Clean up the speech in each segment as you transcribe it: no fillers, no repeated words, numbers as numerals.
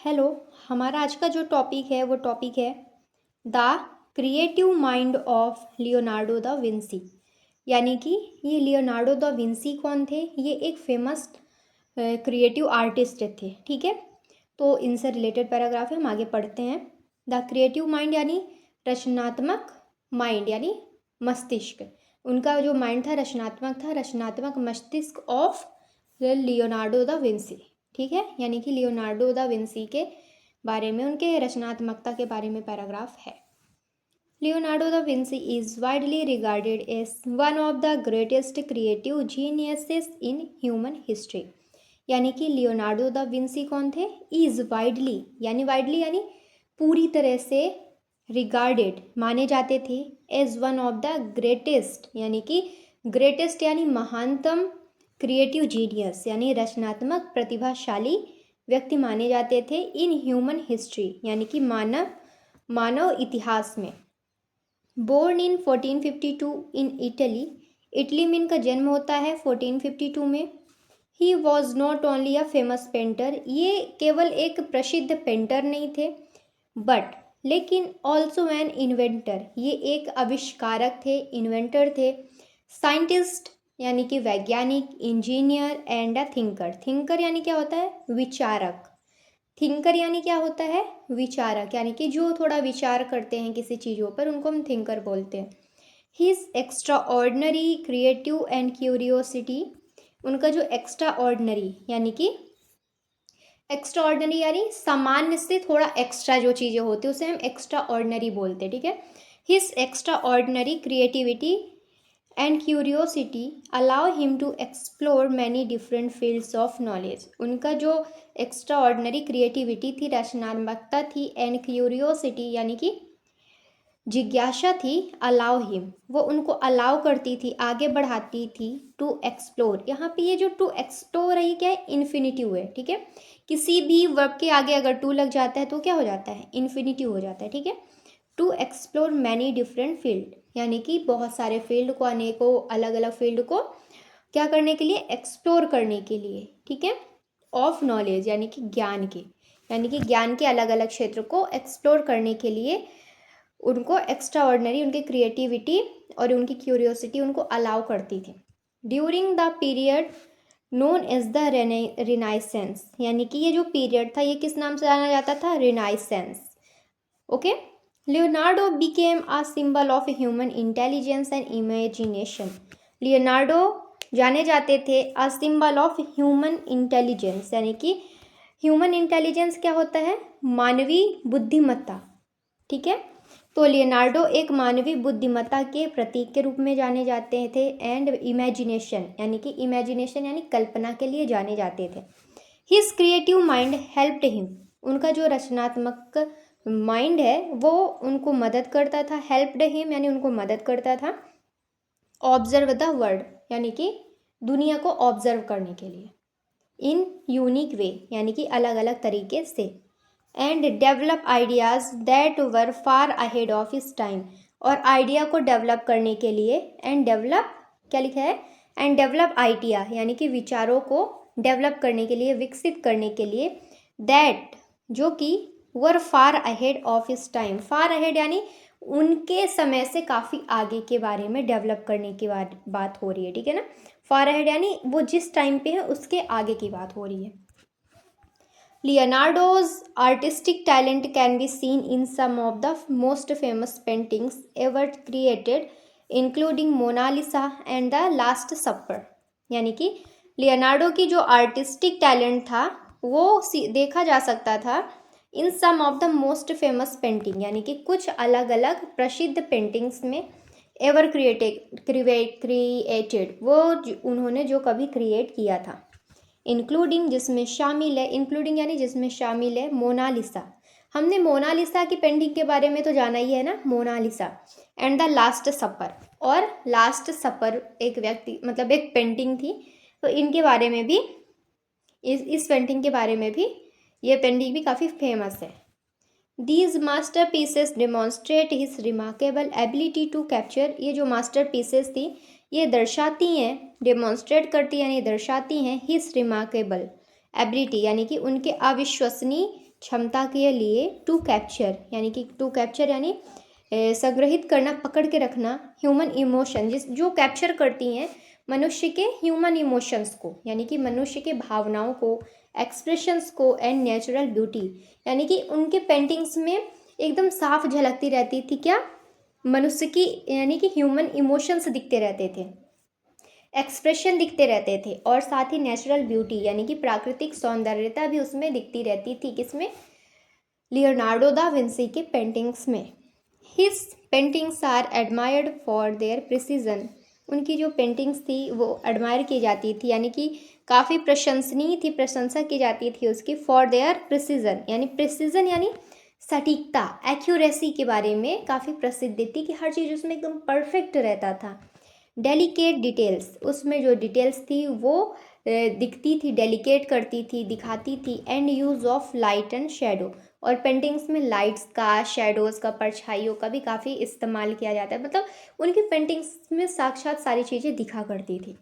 Hello. हमारा आज का जो टॉपिक है वो टॉपिक है the creative mind of Leonardo da Vinci. यानी कि ये लियोनार्डो द विंसी कौन थे? ये एक फेमस क्रिएटिव आर्टिस्ट थे। ठीक है, तो इनसे रिलेटेड पैराग्राफ है, हम आगे पढ़ते हैं। द क्रिएटिव माइंड यानी रचनात्मक माइंड यानी मस्तिष्क। उनका जो माइंड था रचनात्मक मस्तिष्क ऑफ लियोनार्डो द विंसी। ठीक है, यानी कि लियोनार्डो दा विंसी के बारे में, उनके रचनात्मकता के बारे में पैराग्राफ है। Leonardo da Vinci is widely regarded as one of the greatest creative geniuses in human history. यानी कि लियोनार्डो दा विंसी कौन थे? इज वाइडली यानी पूरी तरह से रिगार्डेड माने जाते थे as one of the greatest यानी महानतम क्रिएटिव जीनियस यानी रचनात्मक प्रतिभाशाली व्यक्ति माने जाते थे इन ह्यूमन हिस्ट्री यानी कि मानव इतिहास में। बोर्न इन 1452 इन इटली में इनका जन्म होता है 1452 में। He was not only a famous painter, ये केवल एक प्रसिद्ध पेंटर नहीं थे लेकिन ऑल्सो एन इन्वेंटर, ये एक आविष्कारक थे, इन्वेंटर थे। साइंटिस्ट यानी कि वैज्ञानिक, इंजीनियर एंड अ थिंकर यानी क्या होता है? विचारक। थिंकर यानी क्या होता है? विचारक, यानी कि जो थोड़ा विचार करते हैं किसी चीज़ों पर, उनको हम थिंकर बोलते हैं। His extra ordinary creative and curiosity, उनका जो एक्स्ट्रा ऑर्डिनरी यानी सामान्य से थोड़ा एक्स्ट्रा जो चीज़ें होती है उसे हम एक्स्ट्रा ऑर्डिनरी बोलते हैं। ठीक है, his extraordinary creativity and curiosity allow him to explore many different fields of knowledge. उनका जो एक्स्ट्रा ऑर्डिनरी क्रिएटिविटी थी, रचनात्मकता थी, एंड क्यूरियोसिटी यानी कि जिज्ञासा थी, अलाउ हिम वो उनको अलाउ करती थी, आगे बढ़ाती थी, टू एक्सप्लोर। यहाँ पे ये जो टू एक्सप्लोर है ये क्या है? इन्फिनिटिव है। ठीक है, किसी भी वर्ब के आगे अगर टू लग जाता है तो क्या हो जाता है? इन्फिनिटिव हो जाता है। ठीक है, to explore many different field यानी कि बहुत सारे फील्ड को, अनेकों अलग अलग फील्ड को क्या करने के लिए? एक्सप्लोर करने के लिए। ठीक है, ऑफ नॉलेज यानी कि ज्ञान के अलग अलग क्षेत्र को एक्सप्लोर करने के लिए उनको एक्स्ट्रा ऑर्डिनरी उनकी क्रिएटिविटी और उनकी क्यूरियोसिटी उनको अलाउ करती थी। During the period known as the renaissance, यानी कि ये जो पीरियड था ये किस नाम से जाना जाता था? Renaissance. Okay, Leonardo became a symbol of human intelligence and imagination. Leonardo जाने जाते थे a symbol of human intelligence, यानी कि ह्यूमन इंटेलिजेंस क्या होता है? मानवीय बुद्धिमत्ता। ठीक है, तो लियोनार्डो एक मानवीय बुद्धिमत्ता के प्रतीक के रूप में जाने जाते थे, एंड इमेजिनेशन यानी कल्पना के लिए जाने जाते थे। His creative mind helped him, उनका जो रचनात्मक माइंड है वो उनको मदद करता था। हेल्प्ड हिम यानी उनको मदद करता था। ऑब्जर्व द वर्ल्ड यानी कि दुनिया को ऑब्जर्व करने के लिए, इन यूनिक वे यानी कि अलग अलग तरीके से, and develop ideas that were far ahead of his time, और आइडिया को डेवलप करने के लिए, एंड डेवलप क्या लिखा है? एंड डेवलप आइडिया यानी कि विचारों को डेवलप करने के लिए, विकसित करने के लिए, दैट जो कि were far ahead of his time. Far ahead यानी उनके समय से काफ़ी आगे के बारे में डेवलप करने की बात हो रही है। ठीक है ना, फार अहेड यानी वो जिस टाइम पे है उसके आगे की बात हो रही है। Leonardo's artistic talent can be seen in some of the most famous paintings ever created, including Mona Lisa and the last supper. यानी कि लियोनार्डो की जो आर्टिस्टिक टैलेंट था वो देखा जा सकता था in some of the most famous painting, यानी कि कुछ अलग अलग प्रसिद्ध पेंटिंग्स में, एवर क्रिएटेड वो उन्होंने जो कभी क्रिएट किया था, इंक्लूडिंग जिसमें शामिल है, इंक्लूडिंग यानी जिसमें शामिल है मोनालिसा। हमने मोनालिसा की पेंटिंग के बारे में तो जाना ही है ना, मोनालिसा, एंड द लास्ट सपर। और लास्ट सपर एक एक पेंटिंग थी, तो इनके बारे में भी, इस पेंटिंग के बारे में भी, ये पेंटिंग भी काफ़ी फेमस है। These masterpieces demonstrate his remarkable ability to capture, ये जो मास्टर पीसेस थी ये दर्शाती हैं, डेमॉन्स्ट्रेट करती हैं यानी दर्शाती हैं हिज रिमार्केबल एबिलिटी यानी कि उनके अविश्वसनीय क्षमता के लिए टू कैप्चर, यानी कि टू कैप्चर यानी संग्रहित करना, पकड़ के रखना, ह्यूमन इमोशन जो कैप्चर करती हैं मनुष्य के ह्यूमन इमोशंस को, यानी कि मनुष्य के भावनाओं को, एक्सप्रेशंस को, एंड नेचुरल ब्यूटी, यानी कि उनके पेंटिंग्स में एकदम साफ झलकती रहती थी क्या, मनुष्य की यानी कि ह्यूमन इमोशंस दिखते रहते थे, एक्सप्रेशन दिखते रहते थे, और साथ ही नेचुरल ब्यूटी यानी कि प्राकृतिक सौंदर्यता भी उसमें दिखती रहती थी। किसमें? लियोनार्डो दा विंसी के पेंटिंग्स में। His paintings are admired for their precision, उनकी जो पेंटिंग्स थी वो एडमायर की जाती थी, यानी कि काफ़ी प्रशंसनीय थी, प्रशंसा की जाती थी उसकी, फॉर देयर प्रिसीजन, यानी प्रिसीजन यानी सटीकता, एक्यूरेसी के बारे में काफ़ी प्रसिद्ध थी कि हर चीज़ उसमें एकदम परफेक्ट रहता था। डेलिकेट डिटेल्स, उसमें जो डिटेल्स थी वो दिखती थी, डेलिकेट करती थी, दिखाती थी। And use of light and shadow, और पेंटिंग्स में लाइट्स का, शेडोज़ का, परछाइयों का भी काफ़ी इस्तेमाल किया जाता है, मतलब उनकी पेंटिंग्स में साक्षात सारी चीज़ें दिखा करती थी।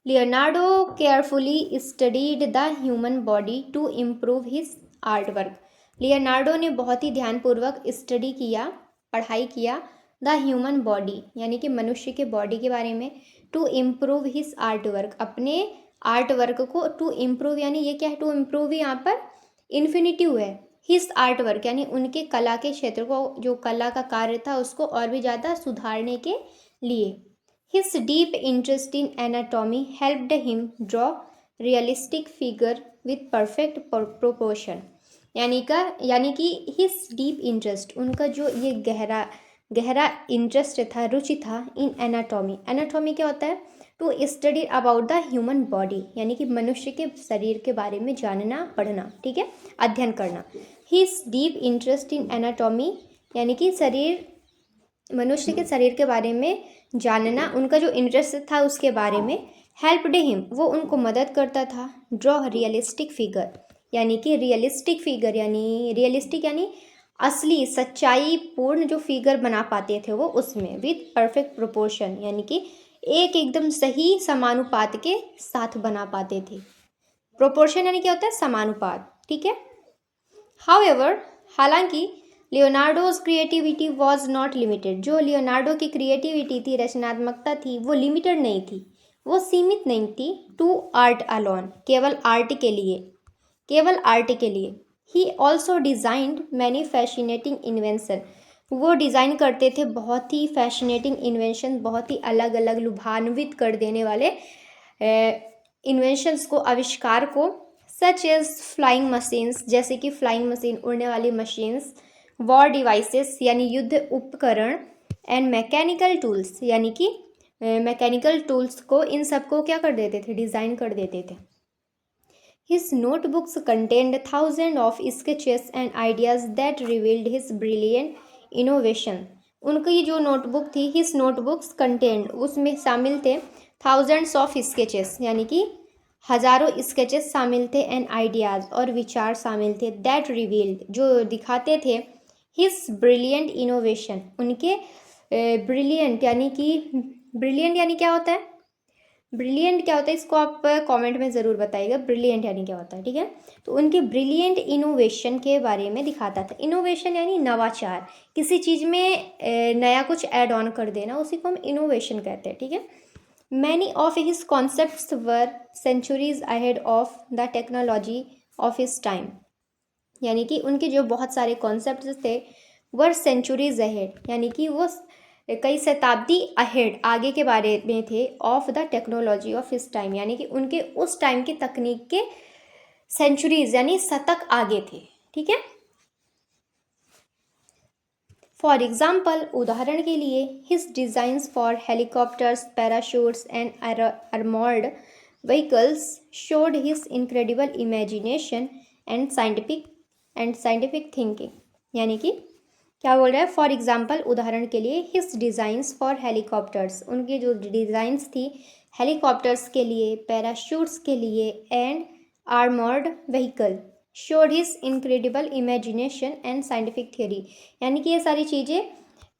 Leonardo carefully studied the human body to improve his art work, Leonardo ने बहुत ही ध्यानपूर्वक स्टडी किया, पढ़ाई किया, द ह्यूमन बॉडी यानी कि मनुष्य के बॉडी के बारे में, to improve his art work, अपने आर्ट वर्क को टू इम्प्रूव, यानी ये क्या है, टू इम्प्रूव यहाँ पर इन्फिनिटिव है, हिज आर्ट वर्क यानी उनके कला के क्षेत्र को, जो कला का कार्य था उसको और भी ज़्यादा सुधारने के लिए। His deep interest in anatomy helped him draw realistic figure with perfect proportion, यानी कि हिज डीप इंटरेस्ट, उनका जो ये गहरा इंटरेस्ट था, रुचि था, इन एनाटॉमी, एनाटॉमी क्या होता है, to study about the human body, यानी कि मनुष्य के शरीर के बारे में जानना, पढ़ना, ठीक है, अध्ययन करना। His deep interest in anatomy यानी कि मनुष्य के शरीर के बारे में जानना, उनका जो इंटरेस्ट था उसके बारे में, हेल्प्ड हिम, वो उनको मदद करता था, ड्रॉ रियलिस्टिक फिगर, यानी कि रियलिस्टिक फिगर यानी रियलिस्टिक यानी असली, सच्चाई पूर्ण जो फिगर बना पाते थे वो उसमें, विथ परफेक्ट प्रोपोर्शन यानी कि एकदम सही समानुपात के साथ बना पाते थे। प्रोपोर्शन यानी क्या होता है, समानुपात, ठीक है। हाउएवर, हालांकि लियोनार्डोज क्रिएटिविटी वॉज नॉट लिमिटेड, जो लियोनार्डो की क्रिएटिविटी थी, रचनात्मकता थी, वो लिमिटेड नहीं थी, वो सीमित नहीं थी, टू आर्ट अलोन, केवल आर्ट के लिए। He also designed many fascinating invention, वो डिज़ाइन करते थे बहुत ही फैसिनेटिंग इन्वेंशन, बहुत ही अलग अलग लुभान्वित कर देने वाले इन्वेंशंस को, आविष्कार को, सच एज फ्लाइंग मशीन्स, जैसे कि फ्लाइंग मशीन, उड़ने वाली मशीन्स, वॉर डिवाइसेस यानी युद्ध उपकरण, एंड मैकेनिकल टूल्स यानी कि मैकेनिकल टूल्स को, इन सबको क्या कर देते थे, डिज़ाइन कर देते थे। His notebooks contained thousands of sketches and ideas that revealed his brilliant innovation. उनकी जो नोटबुक थी, हिज नोटबुक्स कंटेंड, उसमें शामिल थे थाउजेंड्स ऑफ स्केचेस यानी कि हजारों स्केचेस शामिल थे, एंड आइडियाज़ और विचार शामिल थे, दैट रिवील्ड जो दिखाते थे, हिज ब्रिलियंट इनोवेशन, उनके ब्रिलियंट यानी क्या होता है, ब्रिलियंट क्या होता है, इसको आप कमेंट में ज़रूर बताइएगा, ब्रिलियंट यानी क्या होता है, ठीक है। तो उनके ब्रिलियंट इनोवेशन के बारे में दिखाता था। इनोवेशन यानी नवाचार, किसी चीज़ में नया कुछ ऐड ऑन कर देना, उसी को हम इनोवेशन कहते हैं, ठीक है। Many of his concepts were centuries ahead of the technology of his time, यानी कि उनके जो बहुत सारे कॉन्सेप्ट्स थे वर सेंचुरीज अहेड, यानी कि वो कई शताब्दी अहेड, आगे के बारे में थे, of the technology of his time, यानी कि उनके उस टाइम की तकनीक के सेंचुरीज यानी शतक आगे थे, ठीक है। फॉर एग्जाम्पल, उदाहरण के लिए, his designs for helicopters, parachutes and armoured vehicles showed his incredible imagination and scientific thinking, यानी कि क्या बोल रहा है, फॉर एग्जाम्पल, उदाहरण के लिए, हिज डिज़ाइंस फॉर हेलीकॉप्टर्स, उनकी जो डिज़ाइंस थी हेलीकॉप्टर्स के लिए, पैराशूट्स के लिए, and armoured vehicle, showed his incredible imagination and scientific theory, यानी कि ये सारी चीज़ें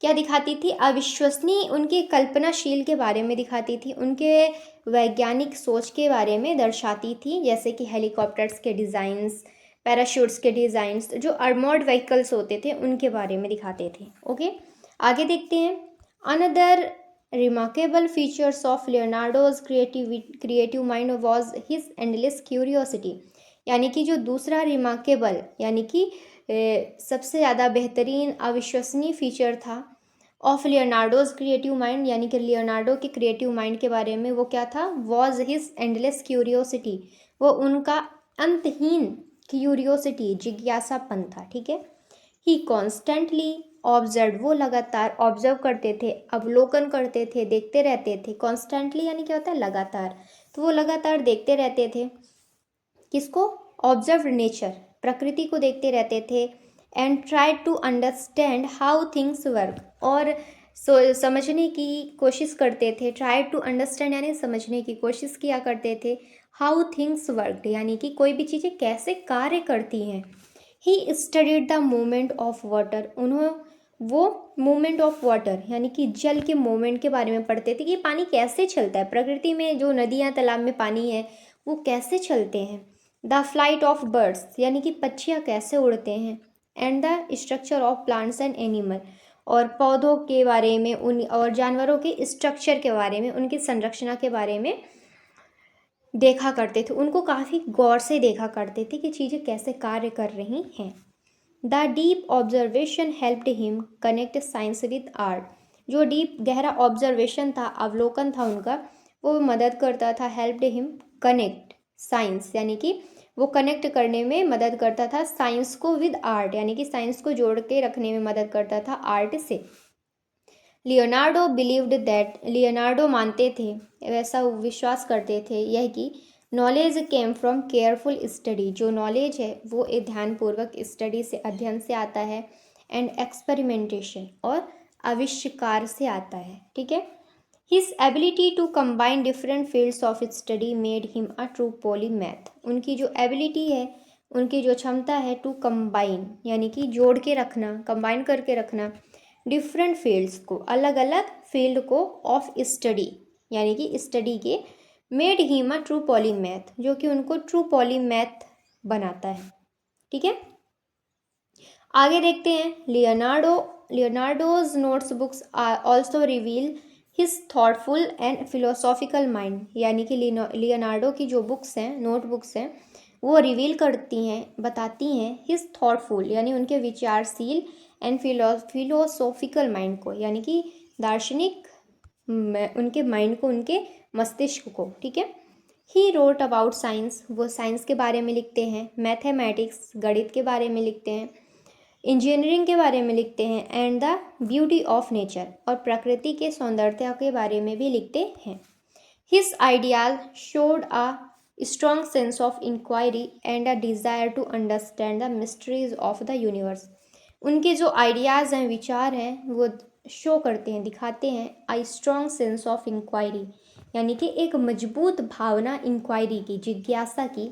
क्या दिखाती थी, अविश्वसनीय उनके कल्पनाशील के बारे में दिखाती थी, उनके वैज्ञानिक सोच के बारे में दर्शाती थी, जैसे कि हेलीकॉप्टर्स के डिज़ाइंस, पैराशूट्स के डिज़ाइंस, जो आर्मर्ड व्हीकल्स होते थे उनके बारे में दिखाते थे। ओके, आगे देखते हैं। Another remarkable features of Leonardo's creative mind was his endless curiosity, यानी कि जो दूसरा रिमार्केबल यानी कि सबसे ज़्यादा बेहतरीन अविश्वसनीय फीचर था ऑफ लियोनार्डोज क्रिएटिव माइंड, यानी कि लियोनार्डो के क्रिएटिव माइंड के बारे में, वो क्या था? वॉज हिज एंडलेस क्यूरियोसिटी, वो उनका अंतहीन क्यूरियोसिटी, जिज्ञासापन था। ठीक है। ही कॉन्स्टेंटली ऑब्जर्व, वो लगातार ऑब्जर्व करते थे, अवलोकन करते थे, देखते रहते थे। कॉन्स्टेंटली यानी क्या होता है? लगातार। तो वो लगातार देखते रहते थे किसको? ऑब्जर्व नेचर, प्रकृति को देखते रहते थे। And try to understand how things work, और समझने की कोशिश करते थे। ट्राई टू अंडरस्टैंड यानी समझने की कोशिश किया करते थे। हाउ थिंग्स वर्क यानी कि कोई भी चीज़ें कैसे कार्य करती हैं। He studied the movement of water, वो मूवमेंट ऑफ वाटर यानी कि जल के मूवमेंट के बारे में पढ़ते थे कि पानी कैसे चलता है, प्रकृति में जो नदियाँ तालाब में पानी है वो कैसे चलते हैं। द फ्लाइट ऑफ बर्ड्स यानी कि पक्षियाँ कैसे उड़ते हैं। And the structure of plants and animal, और पौधों के बारे में, उन और जानवरों के स्ट्रक्चर के बारे में, उनकी संरचना के बारे में देखा करते थे। उनको काफ़ी गौर से देखा करते थे कि चीज़ें कैसे कार्य कर रही हैं। The deep observation helped him connect science with art, जो डीप गहरा ऑब्जर्वेशन था, अवलोकन था उनका, वो मदद करता था। हेल्प्ड हिम कनेक्ट साइंस यानी कि वो कनेक्ट करने में मदद करता था साइंस को विद आर्ट, यानी कि साइंस को जोड़ के रखने में मदद करता था आर्ट से। लियोनार्डो बिलीव्ड दैट, लियोनार्डो मानते थे, वैसा विश्वास करते थे यह कि knowledge came from careful study, जो नॉलेज है वो एक ध्यानपूर्वक स्टडी से, अध्ययन से आता है। एंड एक्सपेरिमेंटेशन, और आविष्कार से आता है। ठीक है। His ability to combine different fields of study made him a true polymath, उनकी जो एबिलिटी है, उनकी जो क्षमता है टू कंबाइन यानी कि जोड़ के रखना, कंबाइन करके रखना, डिफरेंट फील्ड्स को, अलग अलग फील्ड को, ऑफ स्टडी यानी कि स्टडी के, made him a true polymath, जो कि उनको ट्रू पॉलीमैथ बनाता है। ठीक है। आगे देखते हैं। Leonardo's notes books also reveal his thoughtful and philosophical mind, यानी कि लियोनार्डो की जो बुक्स हैं, नोटबुक्स हैं, वो रिवील करती हैं, बताती हैं हिज थॉटफुल यानी उनके विचारशील, एंड फिलोसॉफिकल माइंड को, यानी कि दार्शनिक उनके माइंड को, उनके मस्तिष्क को। ठीक है। ही रोट अबाउट साइंस, वो साइंस के बारे में लिखते हैं। मैथमेटिक्स, गणित के बारे में लिखते हैं। इंजीनियरिंग के बारे में लिखते हैं। And the beauty of nature, और प्रकृति के सौंदर्य के बारे में भी लिखते हैं। His ideas showed a strong sense of inquiry and a desire to understand the mysteries of the universe, उनके जो आइडियाज़ हैं, विचार हैं, वो शो करते हैं, दिखाते हैं a strong sense of inquiry, यानी कि एक मजबूत भावना इंक्वायरी की, जिज्ञासा की।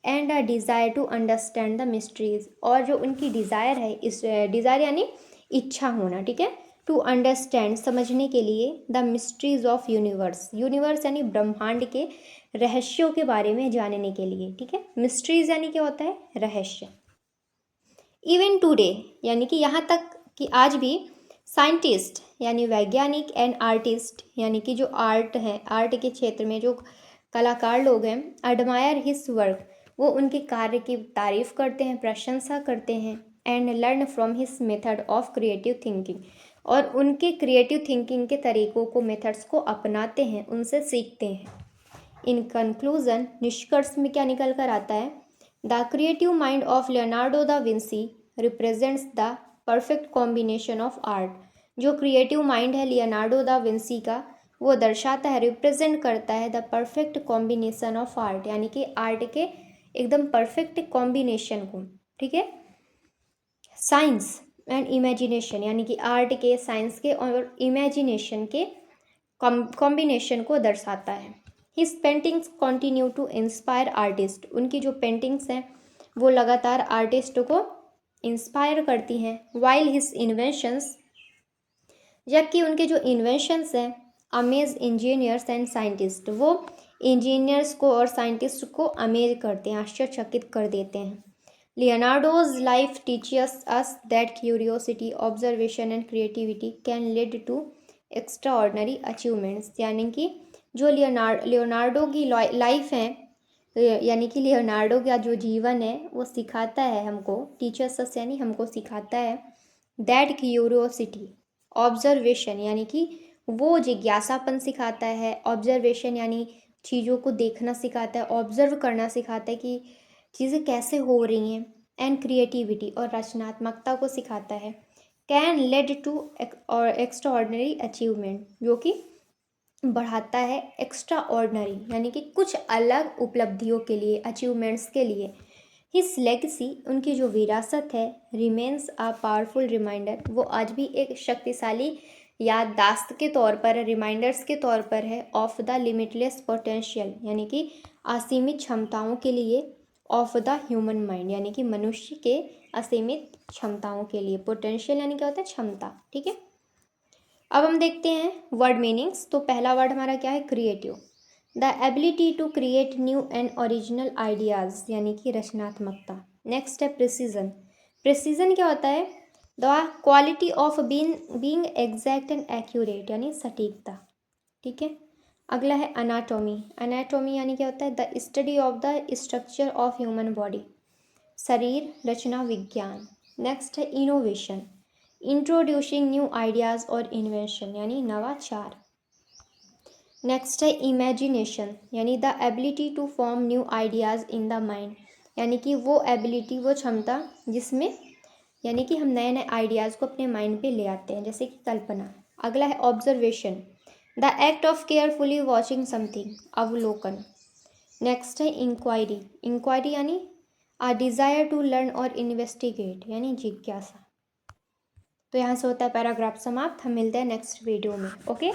And a desire to understand the mysteries, और जो उनकी डिज़ायर है, इस डिज़ायर यानी इच्छा होना। ठीक है। टू अंडरस्टैंड, समझने के लिए, the mysteries of universe, universe यानी ब्रह्मांड के रहस्यों के बारे में जानने के लिए। ठीक है। मिस्ट्रीज यानी क्या होता है? रहस्य। इवन टुडे, यानी कि यहाँ तक कि आज भी, साइंटिस्ट यानी वैज्ञानिक एंड आर्टिस्ट, यानी कि जो आर्ट है, आर्ट के क्षेत्र में जो कलाकार लोग हैं, एडमायर हिज वर्क, वो उनके कार्य की तारीफ करते हैं, प्रशंसा करते हैं। And learn from his method of creative thinking, और उनके क्रिएटिव थिंकिंग के तरीकों को, मेथड्स को अपनाते हैं, उनसे सीखते हैं। इन कंक्लूजन, निष्कर्ष में क्या निकल कर आता है? The creative mind of Leonardo da Vinci represents the perfect combination of art, जो क्रिएटिव माइंड है लियोनार्डो दा विंसी का, वो दर्शाता है, रिप्रेजेंट करता है the perfect combination of art, यानी कि आर्ट के एकदम परफेक्ट कॉम्बिनेशन को। ठीक है। साइंस एंड इमेजिनेशन, यानी कि आर्ट के, साइंस के और इमेजिनेशन के कॉम्बिनेशन को दर्शाता है। His paintings continue to inspire artist, उनकी जो पेंटिंग्स हैं वो लगातार आर्टिस्ट को इंस्पायर करती हैं। वाइल हिज इन्वेंशंस, जबकि उनके जो इन्वेंशंस हैं, अमेज इंजीनियर्स एंड साइंटिस्ट, वो इंजीनियर्स को और साइंटिस्ट को अमेज करते हैं, आश्चर्यचकित कर देते हैं। Leonardo's life teaches us that curiosity, observation and creativity can lead to extraordinary achievements. यानी कि जो लियोनार्डो की लाइफ है, यानी कि लियोनार्डो का जो जीवन है वो सिखाता है हमको, टीचर्स अस यानी हमको सिखाता है, दैट क्यूरियोसिटी, ऑब्जर्वेशन यानी कि वो जिज्ञासापन सिखाता है, ऑब्जर्वेशन यानी चीज़ों को देखना सिखाता है, ऑब्जर्व करना सिखाता है कि चीज़ें कैसे हो रही हैं, एंड क्रिएटिविटी और रचनात्मकता को सिखाता है, can lead to extraordinary achievement, जो कि बढ़ाता है एक्स्ट्रा ऑर्डनरी यानी कि कुछ अलग उपलब्धियों के लिए, अचीवमेंट्स के लिए। हिस लेगेसी, उनकी जो विरासत है, रिमेन्स अ पावरफुल रिमाइंडर, वो आज भी एक शक्तिशाली याददाश्त के तौर पर, रिमाइंडर्स के तौर पर है, ऑफ द लिमिटलेस पोटेंशियल यानी कि असीमित क्षमताओं के लिए, ऑफ द ह्यूमन माइंड यानी कि मनुष्य के असीमित क्षमताओं के लिए। पोटेंशियल यानी क्या होता है, क्षमता। ठीक है, अब हम देखते हैं वर्ड मीनिंग्स। तो पहला वर्ड हमारा क्या है, creative. The ability to create new and original ideas यानी कि रचनात्मकता। नेक्स्ट है प्रिसीजन। प्रिसीजन क्या होता है, the quality of being exact and accurate यानी सटीकता। ठीक है, अगला है अनाटोमी। अनाटोमी यानी क्या होता है, the study of the structure of human body, शरीर रचना विज्ञान। नेक्स्ट है इनोवेशन, इंट्रोड्यूसिंग न्यू आइडियाज़ और इन्वेंशन यानी नवाचार। नेक्स्ट है इमेजिनेशन, यानी the ability to form new ideas in the mind, यानी कि वो एबिलिटी, वो क्षमता जिसमें यानी कि हम नए नए आइडियाज़ को अपने माइंड पे ले आते हैं, जैसे कि कल्पना। अगला है observation, the act of carefully watching something, अवलोकन। नेक्स्ट है इंक्वायरी। इंक्वायरी यानी आ डिज़ायर टू लर्न और इन्वेस्टिगेट यानी जिज्ञासा। तो यहाँ से होता है पैराग्राफ समाप्त। हम मिलते हैं नेक्स्ट वीडियो में। ओके।